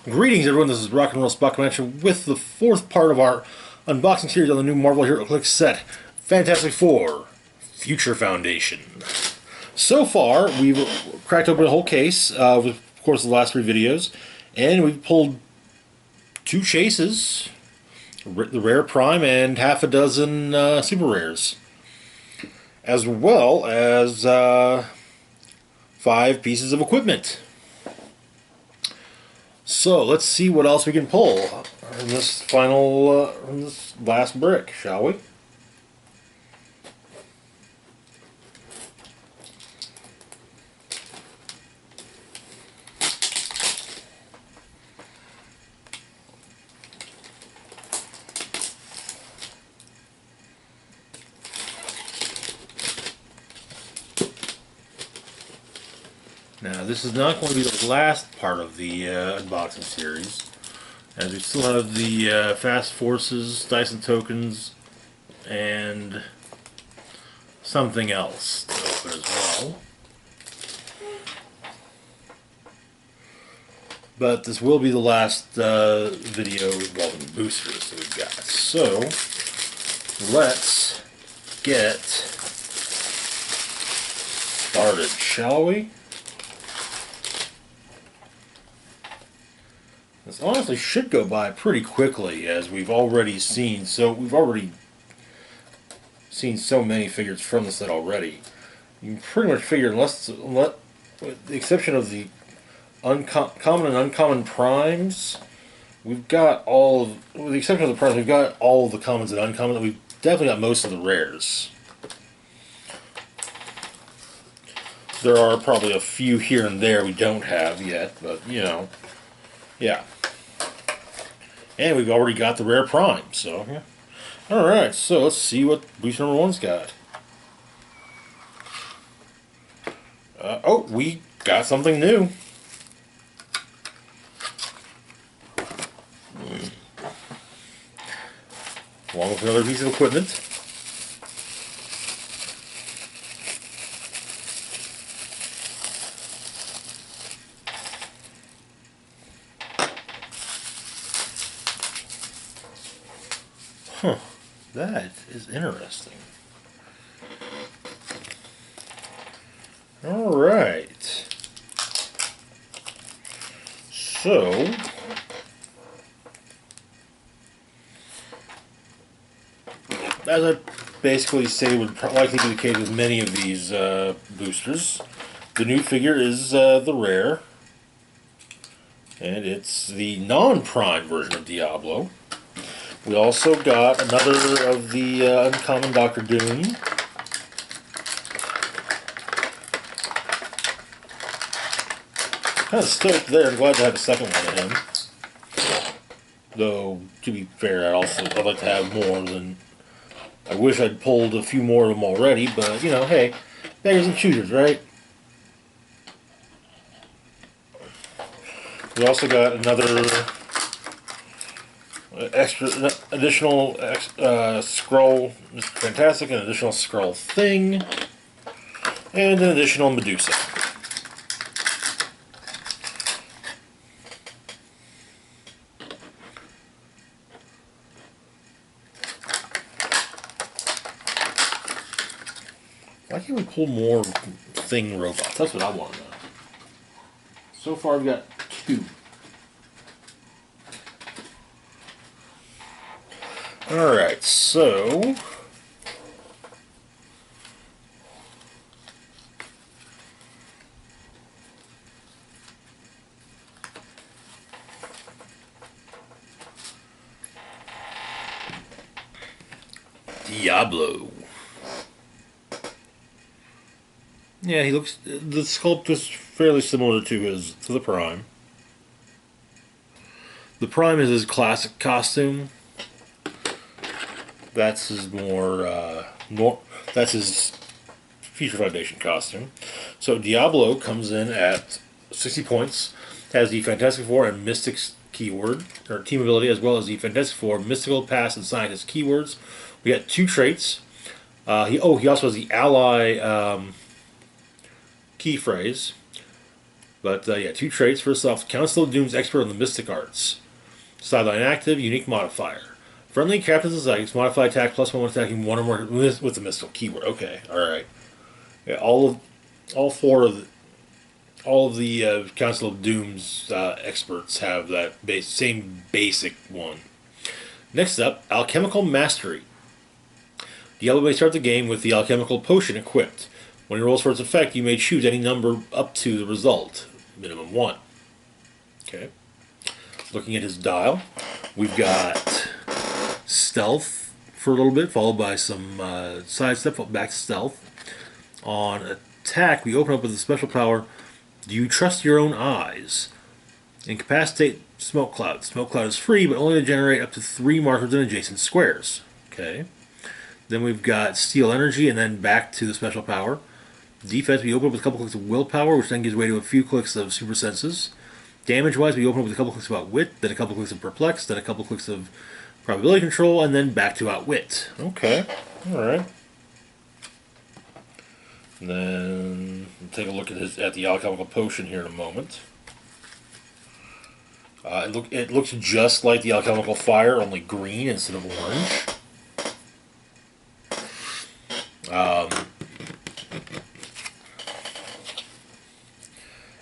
Greetings everyone, this is Rock and Roll Spot Convention with the fourth part of our unboxing series on the new Marvel HeroClix set, Fantastic Four, Future Foundation. So far, we've cracked open a whole case, of course the last three videos, and we've pulled two chases, the Rare Prime and half a dozen Super Rares, as well as 5 pieces of equipment. So let's see what else we can pull in this in this last brick, shall we? Now, this is not going to be the last part of the unboxing series, as we still have the Fast Forces, Dyson Tokens, and something else to open as well. But this will be the last video involving boosters that we've got. So, let's get started, shall we? This honestly should go by pretty quickly, as we've already seen. We've already seen so many figures from the set already. You can pretty much figure, with the exception of the common and uncommon primes, we've got with the exception of the primes, we've got all of the commons and uncommons. We've definitely got most of the rares. There are probably a few here and there we don't have yet, but you know, yeah. And we've already got the Rare Prime, so yeah. Alright, so let's see what booster number 1's got. Oh, we got something new. Along with another piece of equipment. Huh, that is interesting. Alright. So, as I basically say would likely be the case with many of these boosters, the new figure is the Rare. And it's the non-prime version of Diablo. We also got another of the uncommon Dr. Doom. Kind of stoked there. I'm glad to have a second one of him. Though, to be fair, I'd like to have more than... I wish I'd pulled a few more of them already, but, you know, hey, beggars and choosers, right? We also got another... additional scroll, fantastic, an additional scroll thing, and an additional Medusa. Why can't we pull more thing robots? That's what I want to know. So far, I've got 2. Alright, so Diablo. Yeah, he looks, the sculpt is fairly similar to the Prime. The Prime is his classic costume. That's his that's his Future Foundation costume. So Diablo comes in at 60 points, has the Fantastic Four and Mystics keyword, or team ability, as well as the Fantastic Four, Mystical, Past, and Scientist keywords. We got 2 traits. He also has the Ally key phrase. But yeah, 2 traits. First off, Council of Doom's expert on the Mystic Arts. Sideline active, unique modifier. Friendly captains and psychics modify attack +1 when attacking one or more with the mystical keyword. Okay, all right. Yeah, all 4 of the Council of Doom's experts have that same basic one. Next up, Alchemical Mastery. Diablo may start the game with the Alchemical Potion equipped. When he rolls for its effect, you may choose any number up to the result, minimum 1. Okay. Looking at his dial, we've got Stealth for a little bit, followed by some sidestep, back to Stealth. On attack, we open up with a special power, Do You Trust Your Own Eyes? Incapacitate Smoke Cloud. Smoke Cloud is free, but only to generate up to 3 markers in adjacent squares. Okay. Then we've got Steal Energy, and then back to the special power. Defense, we open up with a couple clicks of Willpower, which then gives way to a few clicks of Super Senses. Damage-wise, we open up with a couple clicks of Outwit, then a couple clicks of Perplex, then a couple clicks of Probability Control, and then back to Outwit. Okay, alright. Then we'll take a look at the Alchemical Potion here in a moment. It looks just like the Alchemical Fire, only green instead of orange.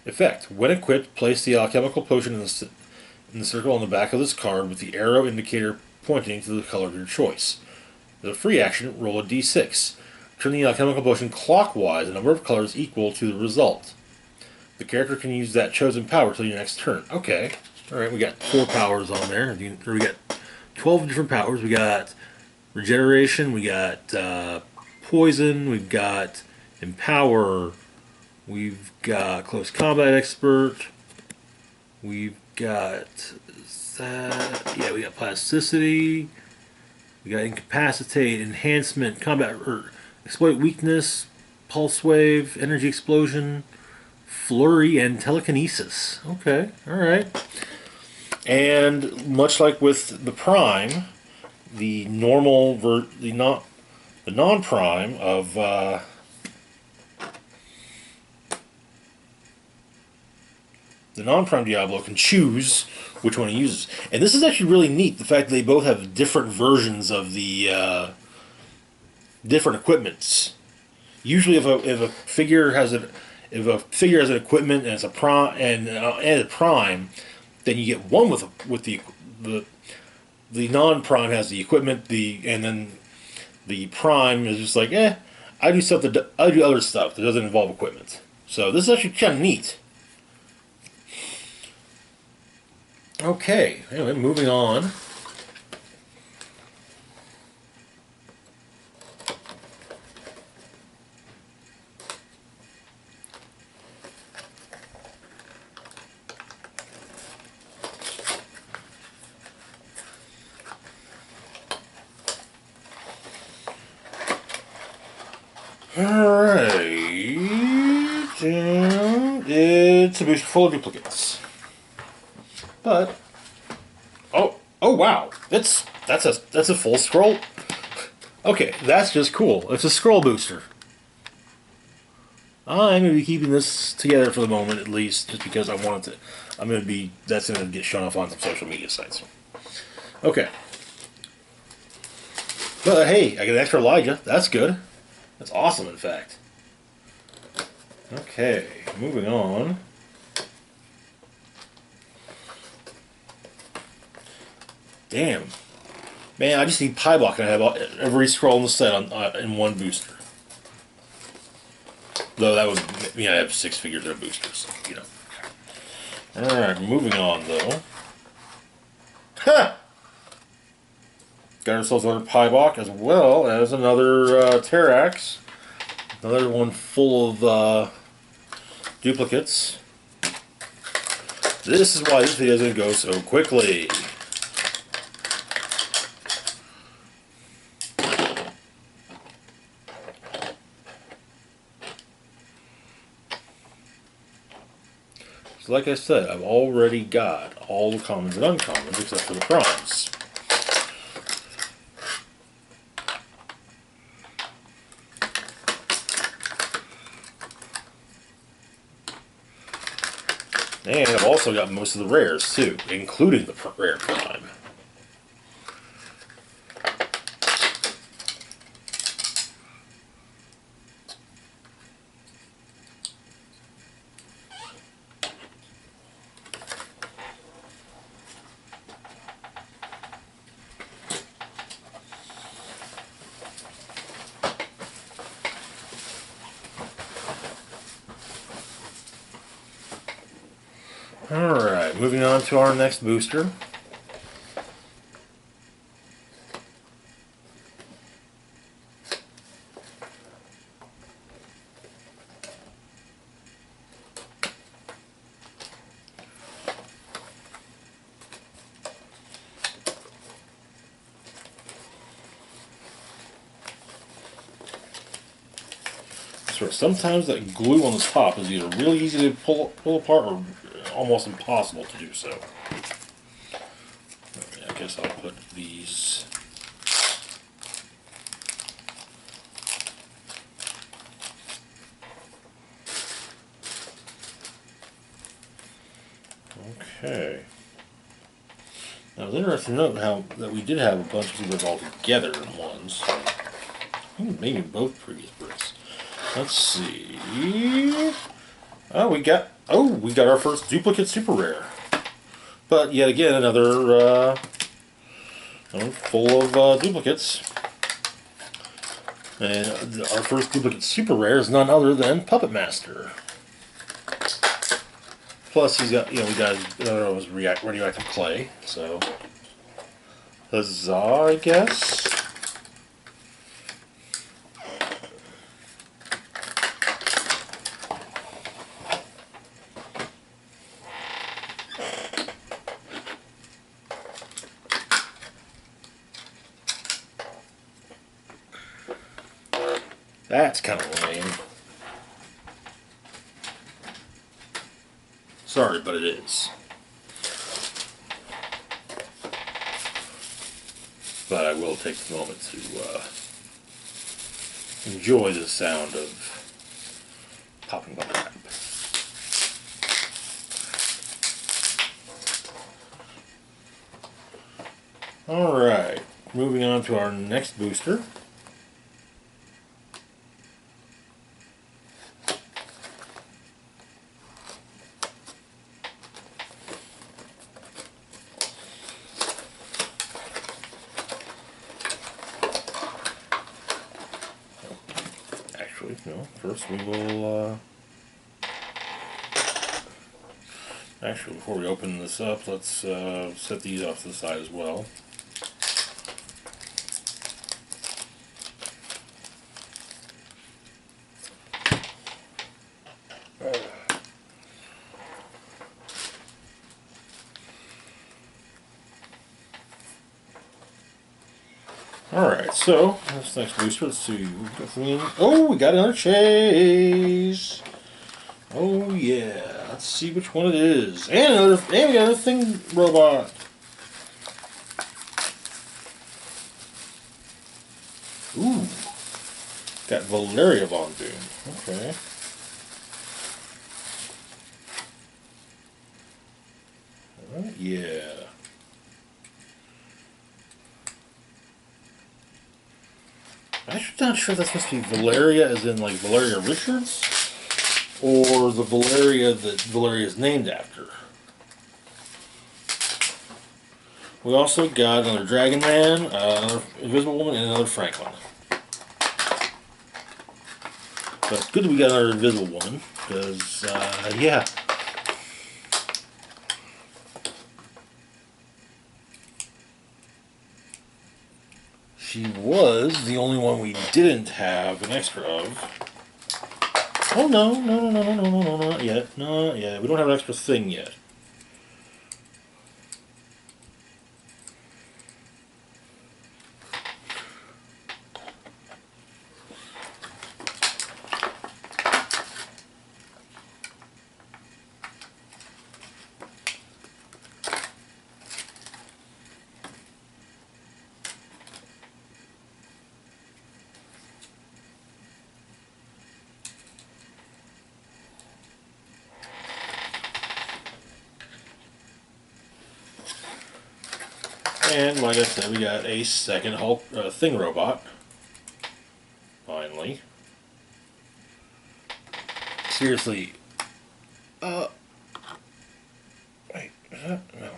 Effect. When equipped, place the Alchemical Potion in the circle on the back of this card with the arrow indicator pointing to the color of your choice. As a free action, roll a d6. Turn the Alchemical Potion clockwise, a number of colors equal to the result. The character can use that chosen power till your next turn. Okay. Alright, we got 4 powers on there. We got 12 different powers. We got Regeneration, we got Poison, we've got Empower, we've got Close Combat Expert, we've got we got Plasticity, we got Incapacitate, Enhancement, Combat, Exploit Weakness, Pulse Wave, Energy Explosion, Flurry, and Telekinesis. Okay, alright. And much like with the Prime, the non-Prime of the non-Prime Diablo can choose which one he uses. And this is actually really neat, the fact that they both have different versions of the different equipments. Usually if a figure has an equipment and it's a prime and a prime, then you get one with the non-prime has the equipment, and then the prime is just like, I do other stuff that doesn't involve equipment. So this is actually kind of neat. Okay, anyway, moving on. Alright, and it's a booster full of duplicates. But oh wow, that's a full scroll. Okay, that's just cool. It's a scroll booster. I'm gonna be keeping this together for the moment, at least, just because I want it to. That's gonna get shown off on some social media sites. Okay. But hey, I got an extra Elijah. That's good. That's awesome, in fact. Okay, moving on. Damn. Man, I just need Piebok and I have every scroll in the set in one booster. Though that would mean I have 6 figures of boosters, you know. Alright, moving on, though. Ha! Got ourselves another Piebok as well as another Terrax. Another one full of duplicates. This is why this video is going to go so quickly. So like I said, I've already got all the commons and uncommons except for the primes. also got most of the rares too, including the rare prime. Alright, moving on to our next booster. So sometimes that glue on the top is either really easy to pull apart or almost impossible to do so. Okay, I guess I'll put these. Okay. Now it's interesting to note that we did have a bunch of these all together in ones. Maybe both previous bricks. Let's see. Oh, we got our first duplicate super rare. But yet again, another full of duplicates. And our first duplicate super rare is none other than Puppet Master. Plus, he's got, we got his radioactive clay, so huzzah, I guess. That's kind of lame. Sorry, but it is. But I will take a moment to enjoy the sound of popping bubble wrap. Alright, moving on to our next booster. No, first we will, actually before we open this up, let's set these off to the side as well. Alright, so this next booster, let's see. Oh, we got another chase! Oh yeah, let's see which one it is. And we got another thing robot. Ooh, got Valeria Von Doom. Okay. Yeah. I'm not sure if that's supposed to be Valeria as in like Valeria Richards, or the Valeria that Valeria is named after. We also got another Dragon Man, another Invisible Woman, and another Franklin. But it's good that we got another Invisible Woman, because, yeah. She was the only one we didn't have an extra of. Oh no, not yet. Not yet. We don't have an extra thing yet. And like I said, we got a second Hulk Thing robot. Finally. Seriously. Wait, is that? No.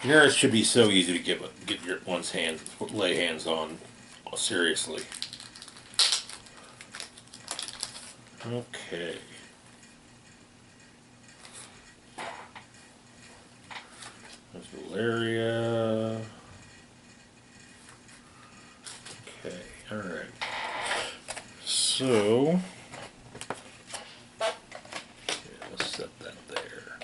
Yours should be so easy to get one's hands, lay hands on. Seriously. Okay. There's Valeria. Okay, alright. So, let's set that there.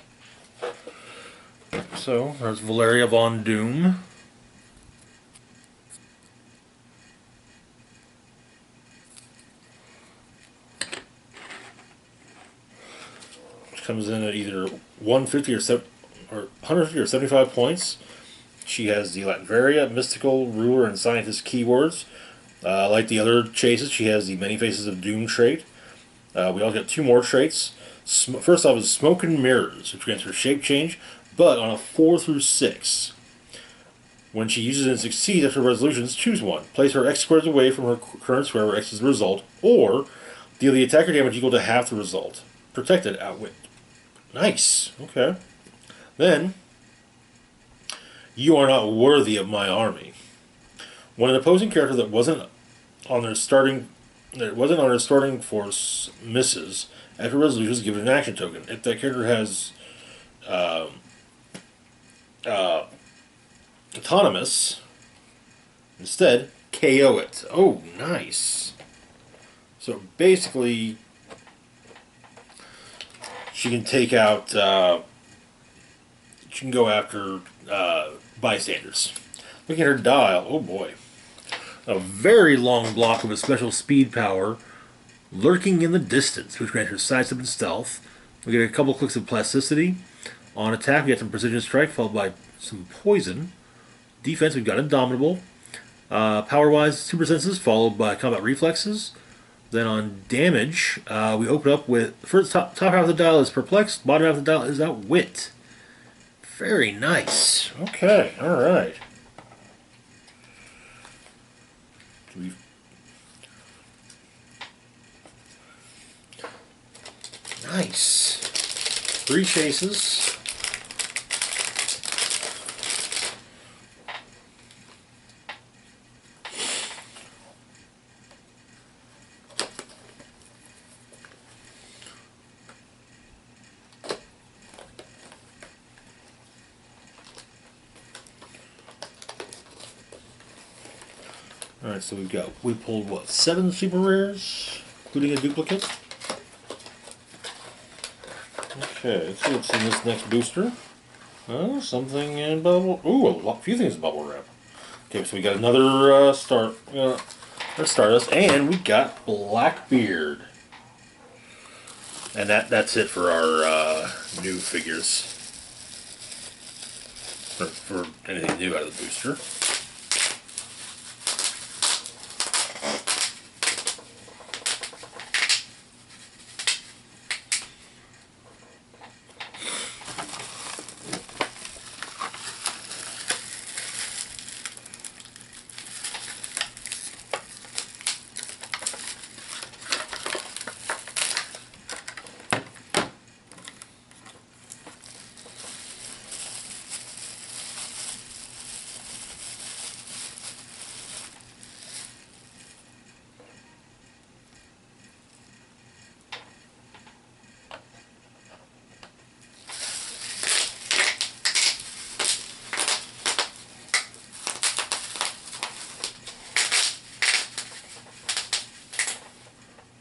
So, there's Valeria Von Doom. Comes in at either 150 or 150 or 75 points. She has the Latveria, Mystical, Ruler, and Scientist keywords. Like the other chases, she has the Many Faces of Doom trait. We also got two more traits. First off is Smoke and Mirrors, which grants her shape change, but on a 4 through 6. When she uses it and succeeds after resolutions, choose one. Place her X squares away from her current square where X is the result, or deal the attacker damage equal to half the result. Protected, outwit. Nice. Okay. Then, you are not worthy of my army. When an opposing character that wasn't on their starting force misses, after resolution is given an action token. If that character has autonomous, instead KO it. Oh, nice. So basically, she can take out, she can go after bystanders. Looking at her dial, oh boy. A very long block of a special speed power, Lurking in the Distance, which grants her sidestep and stealth. We get a couple clicks of plasticity. On attack, we get some precision strike, followed by some poison. Defense, we've got Indomitable. Power-wise, super senses, followed by combat reflexes. Then on damage, we open up with, first top half of the dial is Perplexed, bottom half of the dial is Outwit. Very nice. Okay, alright. Nice. 3 chases. Alright, so we pulled what, 7 super rares, including a duplicate? Okay, let's see what's in this next booster. Oh, something in bubble. Ooh, a few things in bubble wrap. Okay, so we got another Stardust, and we got Blackbeard. And that's it for our new figures. For anything new out of the booster.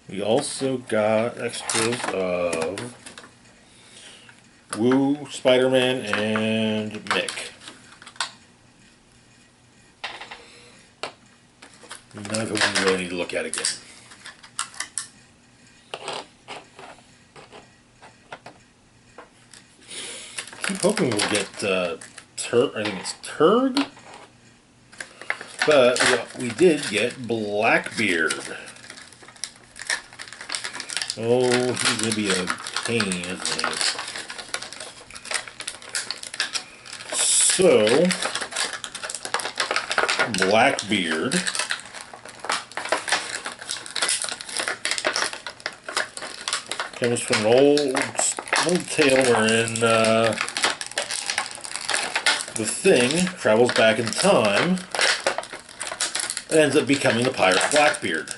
We also got extras of Woo, Spider-Man, and Mick. None of whom we really need to look at again. I keep hoping we'll get I think it's Turg? But we did get Blackbeard. Oh, he's going to be a pain, isn't he? So, Blackbeard comes from an old tale wherein the Thing travels back in time and ends up becoming the pirate Blackbeard.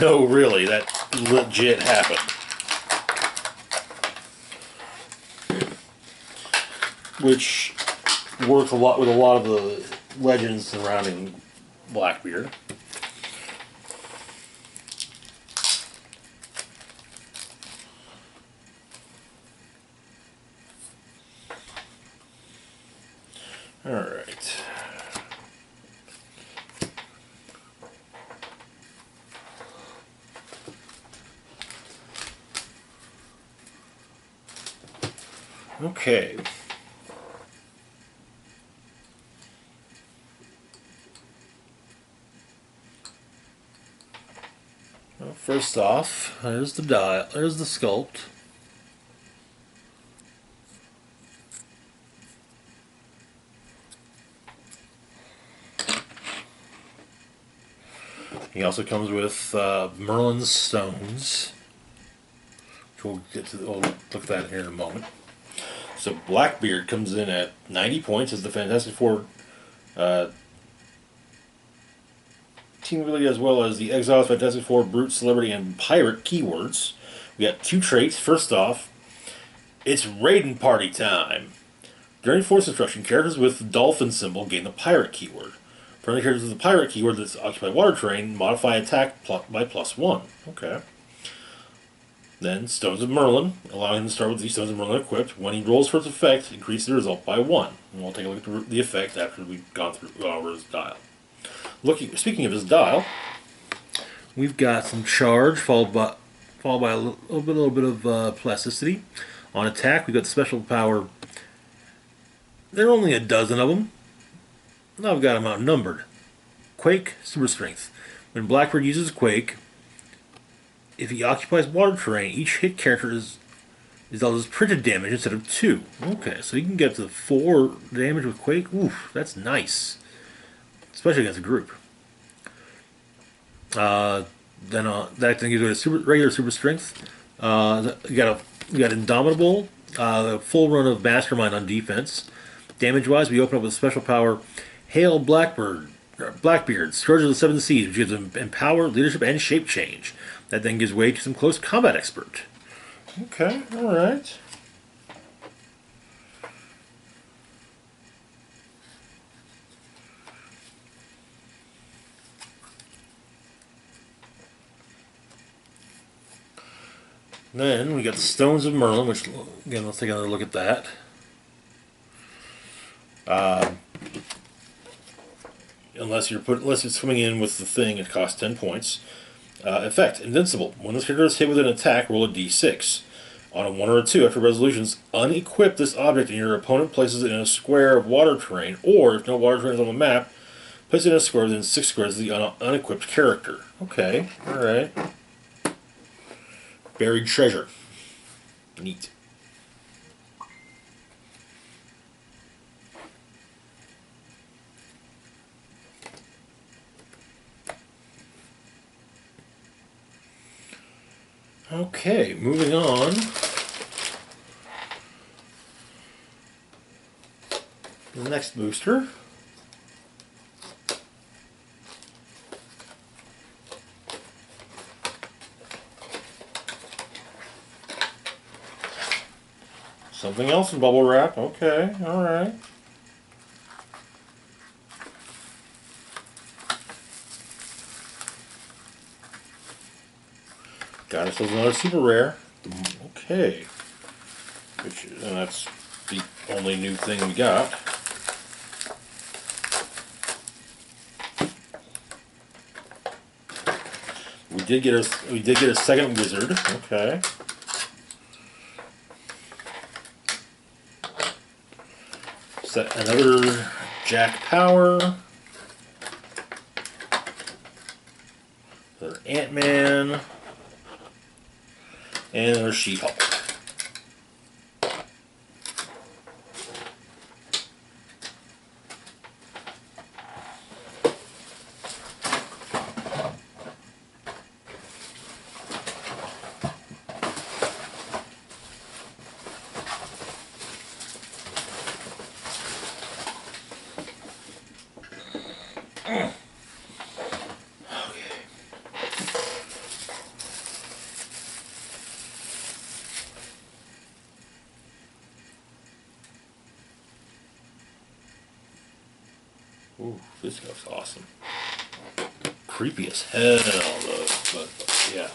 No, really, that legit happened. Which works a lot with a lot of the legends surrounding Blackbeard. Alright. Okay. Well, first off, there's the dial. There's the sculpt. He also comes with Merlin's stones. We'll look at that here in a moment. So Blackbeard comes in at 90 points as the Fantastic Four team ability, as well as the Exiles, Fantastic Four, Brute, Celebrity, and Pirate keywords. We got 2 traits. First off, it's raiding party time. During force destruction, characters with the dolphin symbol gain the Pirate keyword. Friendly characters with the Pirate keyword that's occupied water terrain modify attack by +1. Okay. Then Stones of Merlin, allowing him to start with the Stones of Merlin equipped. When he rolls for its effect, increase the result by 1. And we'll take a look at the effect after we've gone over his dial. Speaking of his dial, we've got some charge followed by a little bit of plasticity. On attack, we've got the special power. There are only a dozen of them. Now I've got them outnumbered. Quake, Super Strength. When Blackbeard uses Quake, if he occupies water terrain, each hit character is dealt as printed damage instead of 2. Okay, so you can get to 4 damage with Quake. Oof, that's nice. Especially against a group. That then gives you a regular Super Strength. You got Indomitable, full run of Mastermind on defense. Damage-wise, we open up with a special power, Hail Blackbeard, Scourge of the Seven Seas, which gives him Empower, Leadership, and Shape Change. That then gives way to some Close Combat Expert. Okay, alright. Then we got the Stones of Merlin, which, again, let's take another look at that. Unless it's coming in with the Thing, it costs 10 points. Effect, Invincible. When this character is hit with an attack, roll a d6. On a 1 or a 2, after resolutions, unequip this object and your opponent places it in a square of water terrain, or if no water terrain is on the map, place it in a square within 6 squares of the unequipped character. Okay, alright. Buried treasure. Neat. Okay, moving on. The next booster. Something else in bubble wrap. Okay, alright. Got ourselves another super rare. Okay. And that's the only new thing we got. We did get a second wizard. Okay. Another Jack Power. Another Ant-Man. And another She-Hulk. Ooh, this looks awesome. Creepy as hell, though. But yeah.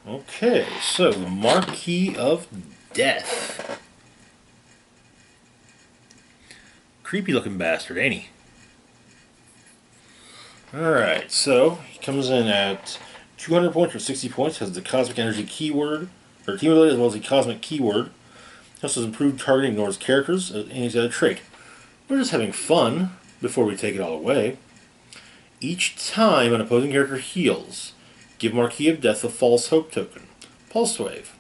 Okay, so the Marquis of Death. Creepy looking bastard, ain't he? Alright, so he comes in at 200 points or 60 points, has the Cosmic Energy keyword, or team ability as well as the Cosmic keyword. He also has improved targeting, ignores characters, and he's got a trait. We're just having fun before we take it all away. Each time an opposing character heals, give Marquis of Death a False Hope token. Pulse Wave.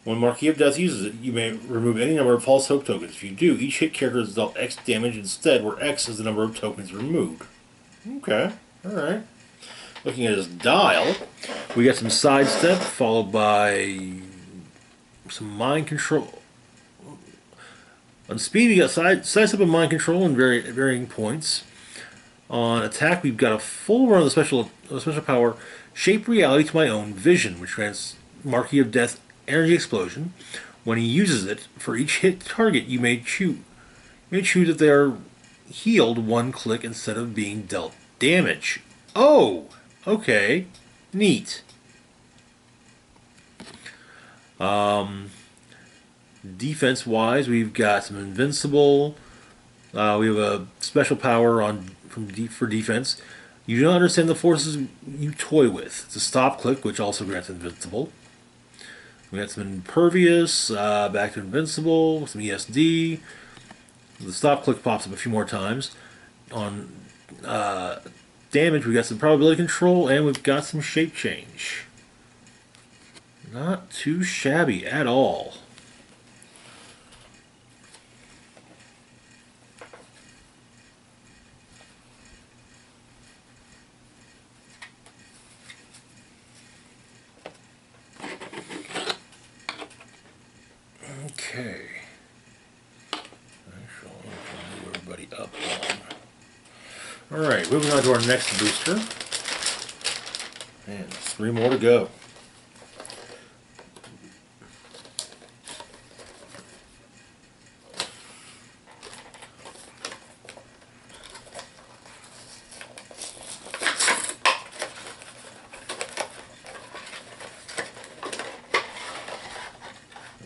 When Marquis of Death uses it, you may remove any number of False Hope tokens. If you do, each hit character is dealt X damage instead, where X is the number of tokens removed. Okay, alright. Looking at his dial, we got some Sidestep, followed by some Mind Control. On speed, we got Sidestep and Mind Control in varying points. On attack, we've got a full run of the special power, Shape Reality to My Own Vision, which grants Marquis of Death Energy Explosion. When he uses it, for each hit target, you may choose that they are healed one click instead of being dealt damage. Oh, okay, neat. Defense-wise, we've got some Invincible. We have a special power for defense. You do not understand the forces you toy with. It's a stop click, which also grants Invincible. We got some Impervious, back to Invincible, some ESD. The stop click pops up a few more times. On damage, we got some probability control, and we've got some shape change. Not too shabby at all. Okay. Actually, I'll move everybody up one. Alright, moving on to our next booster. And 3 more to go.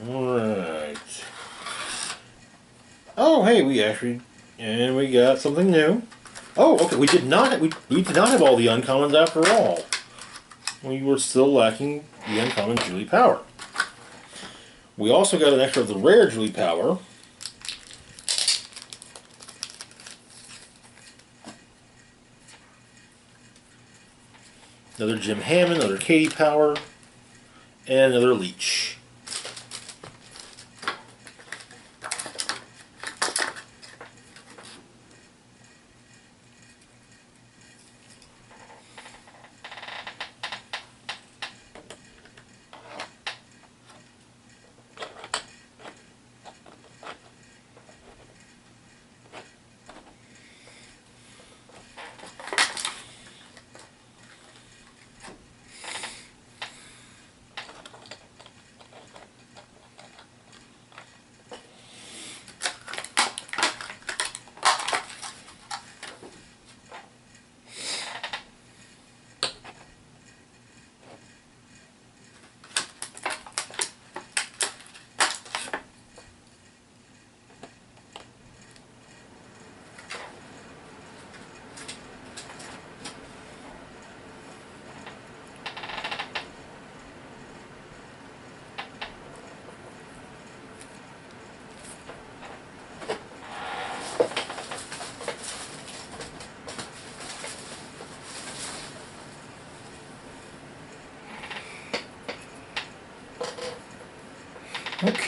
Alright. Oh, hey, we got something new. Oh, okay, we did not have all the uncommons after all. We were still lacking the uncommon Julie Power. We also got an extra of the rare Julie Power. Another Jim Hammond, another Katie Power, and another Leech.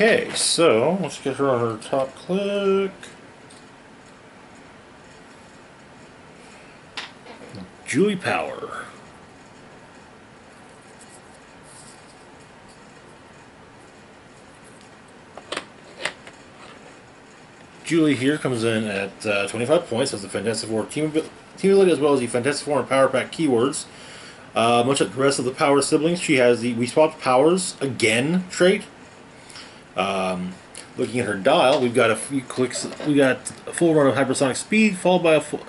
Okay, so let's get her on her top click. Julie Power. Julie here comes in at 25 points, has the Fantastic Four team ability as well as the Fantastic Four and Power Pack keywords. Much like the rest of the Power siblings, she has the We Swapped Powers Again trait. Looking at her dial, we've got a few clicks. We got a full run of hypersonic speed, followed by a full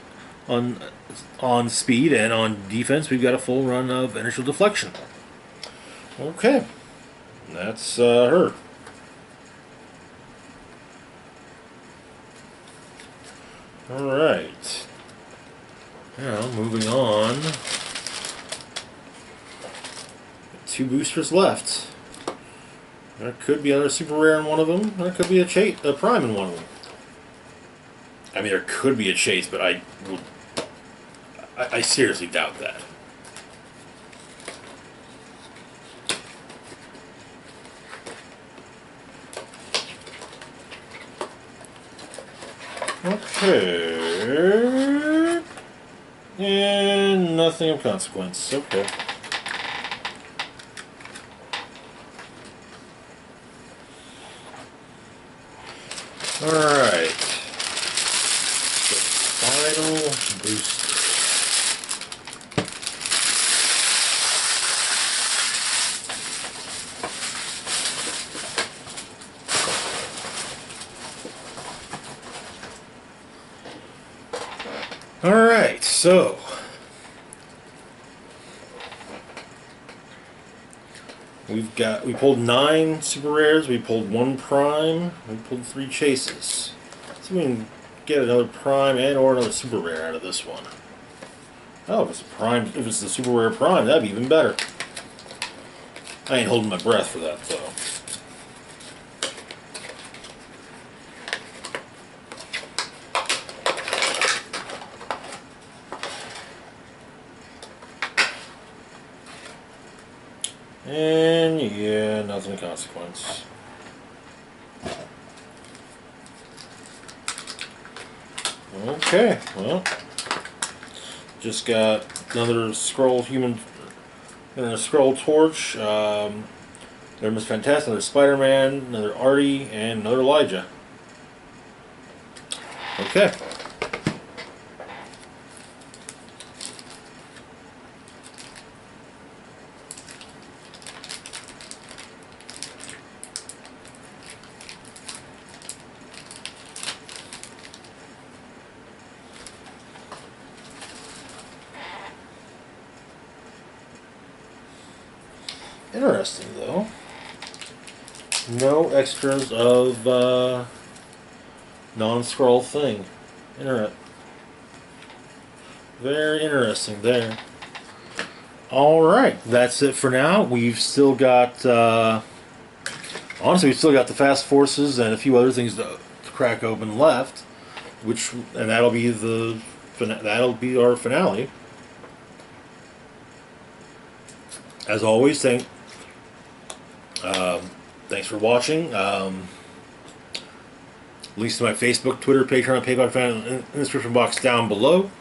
on speed, and on defense, we've got a full run of inertial deflection. Okay, that's her. Alright. Now, moving on. 2 boosters left. There could be another super rare in one of them. There could be a prime in one of them. I mean, there could be a chase, but I seriously doubt that. Okay. And nothing of consequence. Okay. Alright. The final booster. Alright, so we pulled 9 super rares, we pulled 1 prime, we pulled 3 chases. So we can get another prime and or another super rare out of this one. Oh, if it's a prime, if it's the super rare prime, that'd be even better. I ain't holding my breath for that though. And yeah, nothing of consequence. Okay, well, just got another scroll scroll torch. Another Miss Fantastic, another Spider-Man, another Artie, and another Elijah. Okay. Interesting, though. No extras of non-scroll thing. Very interesting there. Alright, that's it for now. We've still got, honestly, we've still got the Fast Forces and a few other things to crack open left, and that'll be our finale. As always, thanks for watching. Links to my Facebook, Twitter, Patreon, and PayPal fan in the description box down below.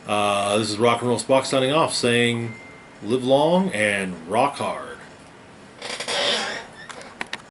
This is Rock and Roll Spock signing off, saying live long and rock hard.